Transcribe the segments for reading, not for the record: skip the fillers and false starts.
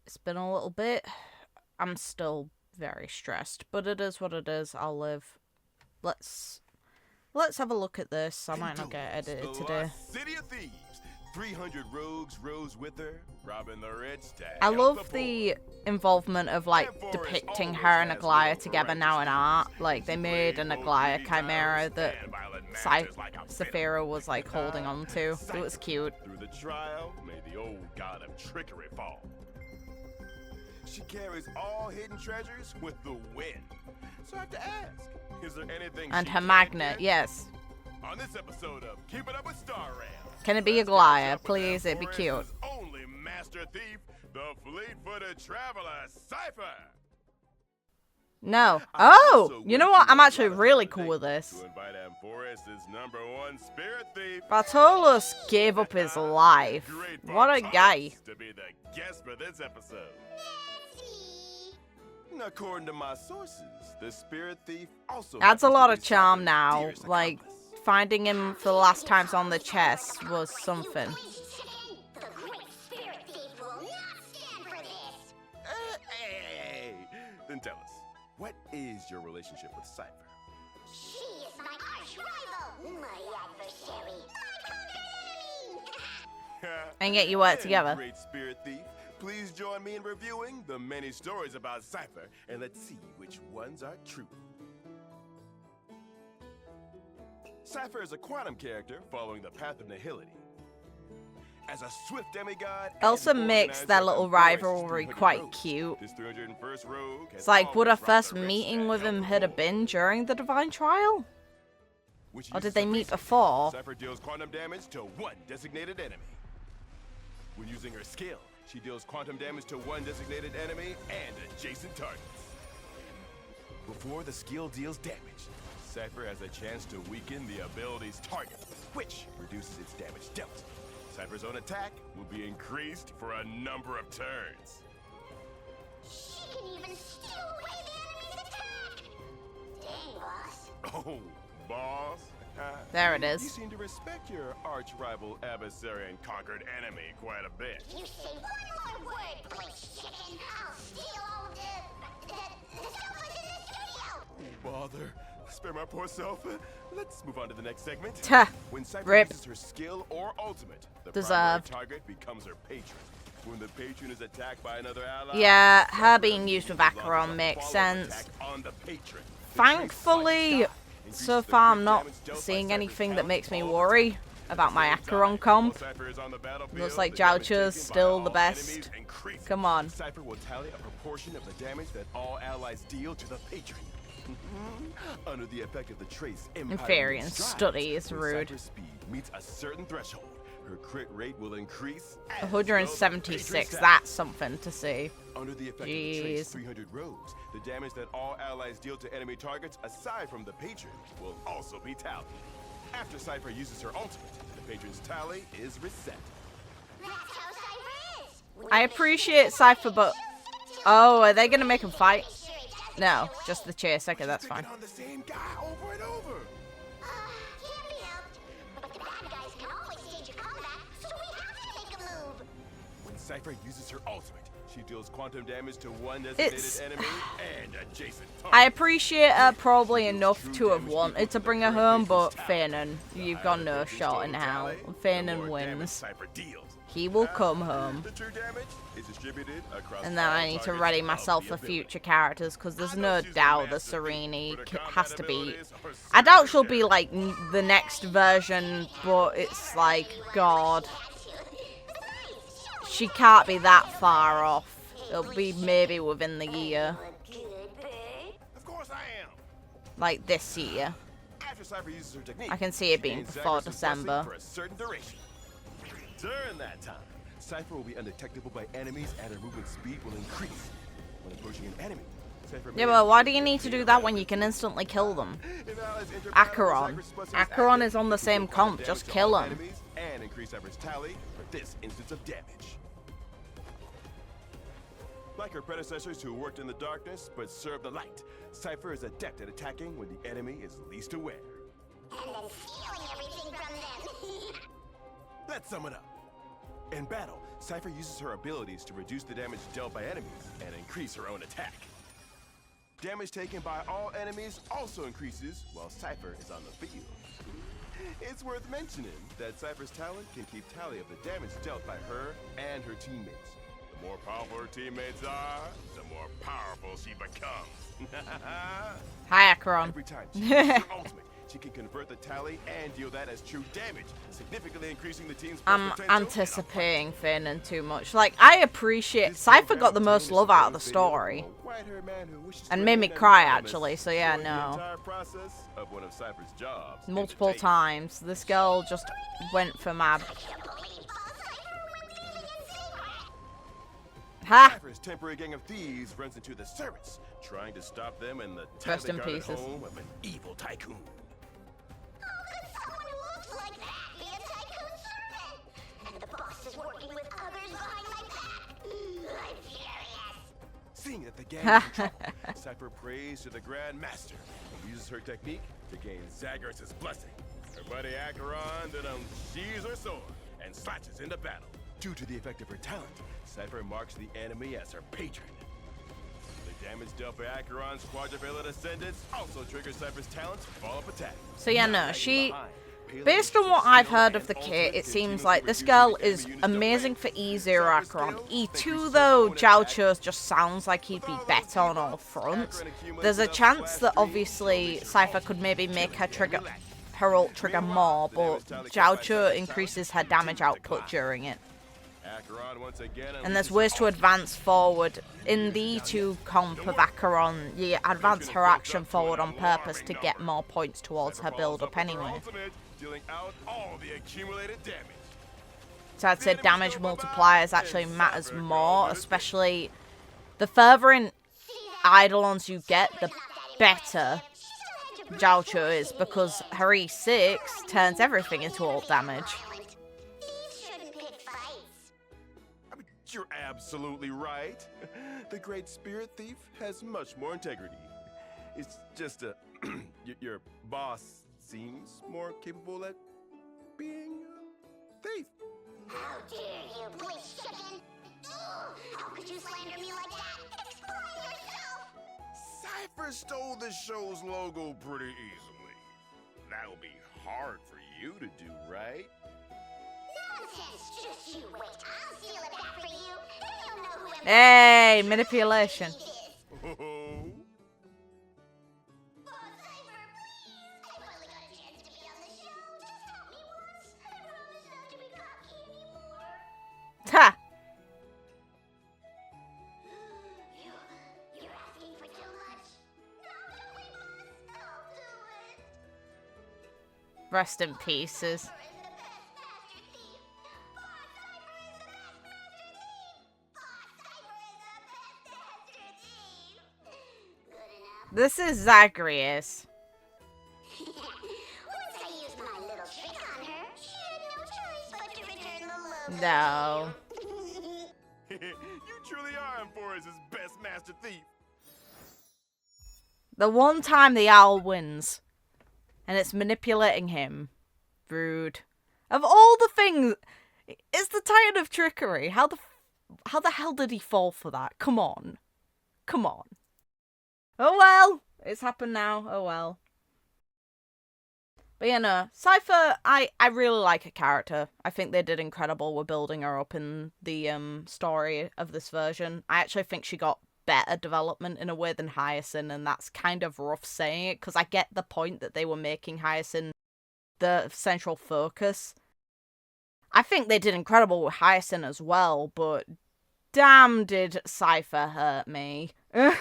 It's been a little bit. I'm still very stressed, but it is what it is. I'll live. Let's have a look at this. I might not get edited today. City of Thieves. 300 rogues rose with her, robbing the rich to I help love the poor. the involvement of like depicting her and Aglaya together now in art. Like they made an Aglaya chimera that Cipher was like holding on to. It was cute. Through the trial, may the old god of trickery fall. She carries all hidden treasures with the wind. So I have to ask, is there anything And she her can't magnet, get? yes. On this episode of Keep It Up with Star Ram. Can it be let's Aglaya? catch up with Please, it'd be Forest's cute. Only master thief, the fleet-footed traveler, Cipher. No. Oh! You know what? I'm actually really cool with this. To invite Forest's #1 spirit thief, Bartholos gave up his life. Great What a Bartholos, guy. to be the guest for this episode. According to my sources, the spirit thief also Adds a happens to lot be of charm Cipher's now. dearest Like, accomplice. finding him for the last times on the chest was something. The great spirit thief will not stand for this! Hey. Then tell us, what is your relationship with Cipher? She is my arch rival! My adversary! My enemy! And yet you work Then, together. Great spirit thief, please join me in reviewing the many stories about Cipher, and let's see which ones are true. Cipher is a quantum character following the path of nihility. As a swift demigod, Elsa and makes organizer their of little the Forest's rivalry 300 quite rogues, cute. this 301st rogue has It's like, would our always robbed first the rich meeting to with help him the had poor. been during the Divine Trial? Which Or did uses they a meet reason. before? Cipher deals quantum damage to one designated enemy. When using her skill, she deals quantum damage to one designated enemy and adjacent targets. Before the skill deals damage, Cipher has a chance to weaken the ability's target, which reduces its damage dealt. Cipher's own attack will be increased for a number of turns. She can even steal away the enemy's attack! Dang, boss. Oh, boss. There it You is. seem to respect your arch-rival adversary and conquered enemy quite a bit. You say one more word, Blitz Chicken, I'll steal all the sofas in the studio! Bother. Spare my poor self. Let's move on to the next segment. Tuh. When Cipher Rip. uses her skill or ultimate, the Deserved. primary target becomes her patron. When the patron is attacked by another ally, Yeah, her Cipher being used with launches a Acheron makes follow-up sense. attack on the patron. The Thankfully, trace spike so shot far I'm increases the not crit damage dealt by seeing Cipher's anything that talent makes me all the worry time. about my At the same Acheron time, comp. while Cipher is on the battlefield, Looks like the damage Joucher's taken by still the all best. enemies increases. Come on. Cipher will tally a proportion of the damage that all allies deal to the patron. Under the effect of the trace, Inferior study is when rude. Cipher's speed meets a certain threshold, her crit rate will increase. as will the 176, patron's that's something to see. under the effect of the trace Jeez. 300 rogues, the damage that all allies deal to enemy targets aside from the patron will also be tallied. After Cipher uses her ultimate, the patron's tally is reset. That's how Cipher is! I appreciate Cipher, but... Oh, are they gonna make him fight? No, just the chase. Okay, that's fine. Picking on the same guy over and over. Can't be helped. But the bad guys can always change your combat, so we have to make a move. When Cipher uses her ultimate, she deals quantum damage to one designated It's- enemy and adjacent I targets. appreciate her probably enough to have wanted to bring her home, but Fanon, you've got no shot in hell. Fanon wins. Cipher deals. He will come home. The true damage is distributed across And then all I need to targets ready of myself the for ability. future characters, because there's I know no she's a doubt that master thief, Sereni but her has to combat be... abilities are I doubt she'll secondary. be like the next version, but it's like, God. She can't be that far off. It'll be maybe within the year. Of course I am. Like this year. After Cipher uses her technique, I can see it she being gains before Zagreus' December. blessing for a certain duration. During that time, Cipher will be undetectable by enemies and her movement speed will increase. When approaching an enemy, Cipher may Yeah, but why do you need to do that when you can instantly kill them? If allies enter battle, Acheron. Zagreus' blessing Acheron active, is on the deal same quantum comp, damage just to kill all him. enemies And increase Cipher's tally for this instance of damage. Like her predecessors who worked in the darkness but served the light, Cipher is adept at attacking when the enemy is least aware. And then stealing everything from them. Let's sum it up. In battle, Cipher uses her abilities to reduce the damage dealt by enemies and increase her own attack. Damage taken by all enemies also increases while Cipher is on the field. It's worth mentioning that Cipher's talent can keep tally of the damage dealt by her and her teammates. The more powerful her teammates are, the more powerful she becomes. Hi, Acheron. Every time she uses her ultimate, she can convert the tally and deal that as true damage, significantly increasing the team's I'm potential. anticipating Finn too much. Like, I appreciate... Cipher got the most love out of the story. And made me cry, actually, so yeah, no. Multiple times. This girl just went for my... Ha! Cipher's temporary gang of thieves runs into the servants, trying to stop them in the Rest in tightly guarded pieces. home of an evil tycoon. Someone who looks like that be a tycoon servant. And the boss is working with others behind my back. I'm furious. Seeing that the gang is in trouble, Cipher prays to the Grand Master and uses her technique to gain Zagreus' blessing. Her buddy Acheron then unsheathes her sword and slashes into battle. Due to the effect of her talent, Cipher marks the enemy as her patron. The damage dealt by Acheron's quadrivalent ascendants also triggers Cipher's talent's follow-up attack. So yeah, no, she... Based on what I've heard of the kit, it seems like this girl is amazing for E0 Acheron. E2 though, Jiaochu's just sounds like he'd be better on all fronts. There's a chance that obviously Cipher could maybe make her ult trigger more, but Jiaochu increases her damage output during it. And there's ways to advance forward. In the E2 comp of Acheron, you advance her action forward on purpose to get more points towards her build-up anyway. So I'd say damage multipliers actually matters more, especially the further in Eidolons you get, the better Jiaochu is, because her E6 turns everything into ult damage. You're absolutely right. The Great Spirit Thief has much more integrity. It's just your boss seems more capable at being a thief. How dare you, police chicken? How could you slander me like that? Explain yourself! Cipher stole the show's logo pretty easily. That'll be hard for you to do, right? Nonsense! Just you wait. I'll steal it back for you. Then you'll know who am Hey, manipulation. Oh. Cipher, please! I finally got a chance to be on the show. Just help me once. I promise not to be cocky anymore. Ha! You're asking for too much. No, don't leave us. I'll do it. Rest in pieces. Cipher is the best master thief. Boss Cipher is the best master thief. Boss Cipher is the best master thief. Good enough. This is Zagreus. Once I used my little trick on her, she had no choice but to return the love. No. You truly are Amphora's best master thief. The one time the owl wins. And it's manipulating him. Rude. Of all the things... It's the Titan of Trickery. How the hell did he fall for that? Come on. Come on. Oh well. It's happened now. Oh well. But yeah, no. Cipher, I really like her character. I think they did incredible with building her up in the story of this version. I actually think she got better development in a way than Hyacinth, and that's kind of rough saying it, because I get the point that they were making Hyacinth the central focus. I think they did incredible with Hyacinth as well, but damn did Cipher hurt me. Ugh.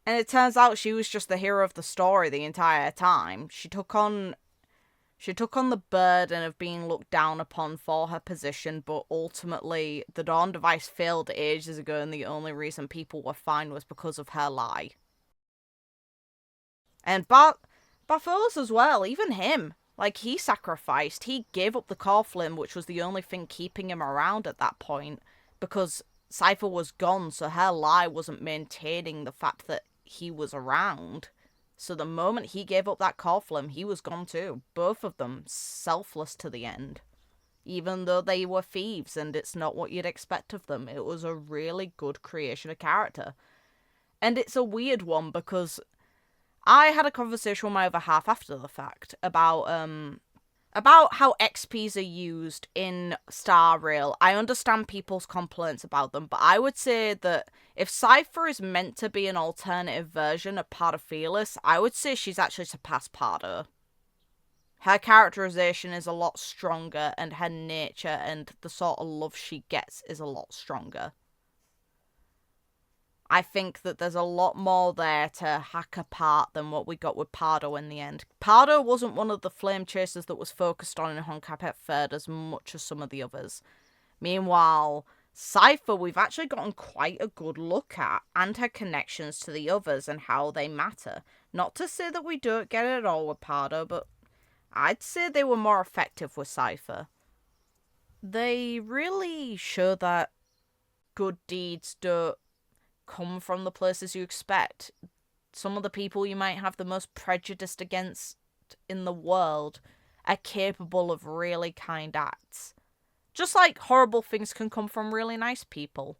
And it turns out she was just the hero of the story the entire time. She took on the burden of being looked down upon for her position, but ultimately the Dawn device failed ages ago, and the only reason people were fine was because of her lie. And Bartholos as well, even him. Like, he sacrificed. He gave up the core flame, which was the only thing keeping him around at that point, because Cipher was gone, so her lie wasn't maintaining the fact that he was around. So the moment he gave up that core flame, he was gone too. Both of them selfless to the end. even though they were thieves and it's not what you'd expect of them. It was a really good creation of character. And it's a weird one because I had a conversation with my other half after the fact about how XPs are used in Star Rail. I understand people's complaints about them, but I would say that if Cipher is meant to be an alternative version of Bartholos, I would say she's actually surpassed Pardo. Her characterization is a lot stronger, and her nature and the sort of love she gets is a lot stronger. I think that there's a lot more there to hack apart than what we got with Pardo in the end. Pardo wasn't one of the flame chasers that was focused on in Honkapet Third as much as some of the others. Meanwhile, Cipher we've actually gotten quite a good look at, and her connections to the others and how they matter. Not to say that we don't get it all with Pardo, but I'd say they were more effective with Cipher. They really show that good deeds don't come from the places you expect. Some of the people you might have the most prejudice against in the world are capable of really kind acts. Just like horrible things can come from really nice people.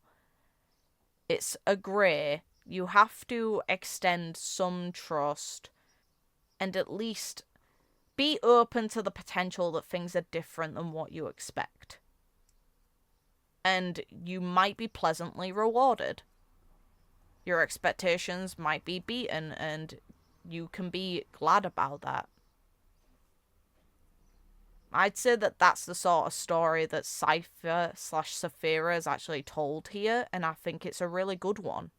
It's a grey. You have to extend some trust and at least be open to the potential that things are different than what you expect. And you might be pleasantly rewarded. Your expectations might be beaten, and you can be glad about that. I'd say that that's the sort of story that Cipher/Cifera is actually told here, and I think it's a really good one.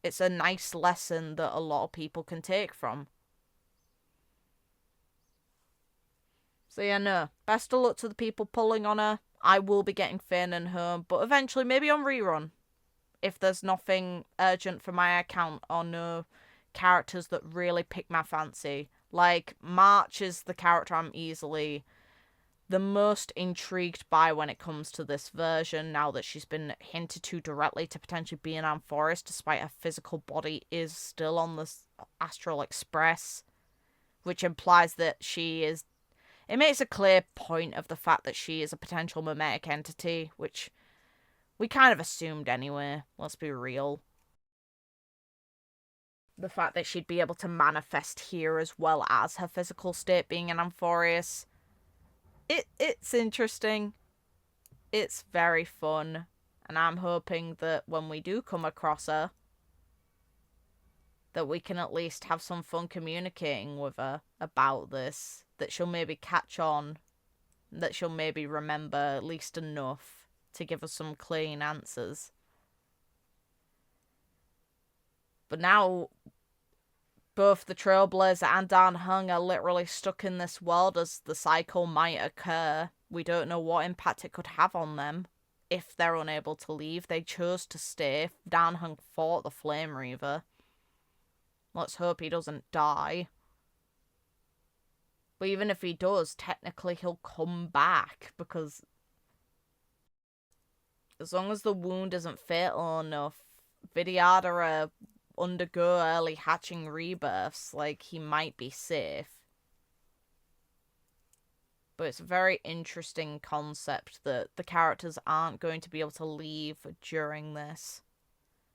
It's a nice lesson that a lot of people can take from. So yeah, no. Best of luck to the people pulling on her. I will be getting Fanon home, but eventually maybe on rerun. If there's nothing urgent for my account or no characters that really pick my fancy. Like, March is the character I'm easily the most intrigued by when it comes to this version, now that she's been hinted to directly to potentially be an Amphoris, despite her physical body is still on the Astral Express, which implies that she is... It makes a clear point of the fact that she is a potential mimetic entity, which we kind of assumed anyway, let's be real. The fact that she'd be able to manifest here as well as her physical state being an Amphoris. It's interesting. It's very fun. And I'm hoping that when we do come across her, that we can at least have some fun communicating with her about this. That she'll maybe catch on. That she'll maybe remember at least enough to give us some clean answers. But now, both the Trailblazer and Dan Hung are literally stuck in this world as the cycle might occur. We don't know what impact it could have on them if they're unable to leave. They chose to stay. Dan Hung fought the Flame Reaver. Let's hope he doesn't die. But even if he does, technically he'll come back, because as long as the wound isn't fatal enough, Vidyadhara undergo early hatching rebirths, like, he might be safe. But it's a very interesting concept that the characters aren't going to be able to leave during this.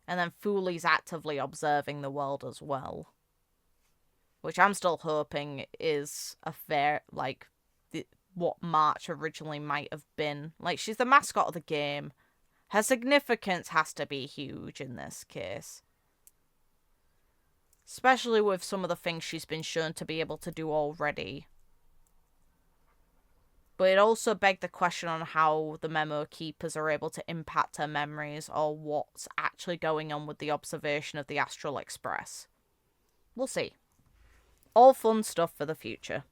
And then Fooley's actively observing the world as well. Which I'm still hoping is a fair, like, what March originally might have been. Like, she's the mascot of the game. Her significance has to be huge in this case. Especially with some of the things she's been shown to be able to do already. But it also begged the question on how the Memo Keepers are able to impact her memories, or what's actually going on with the observation of the Astral Express. We'll see. All fun stuff for the future.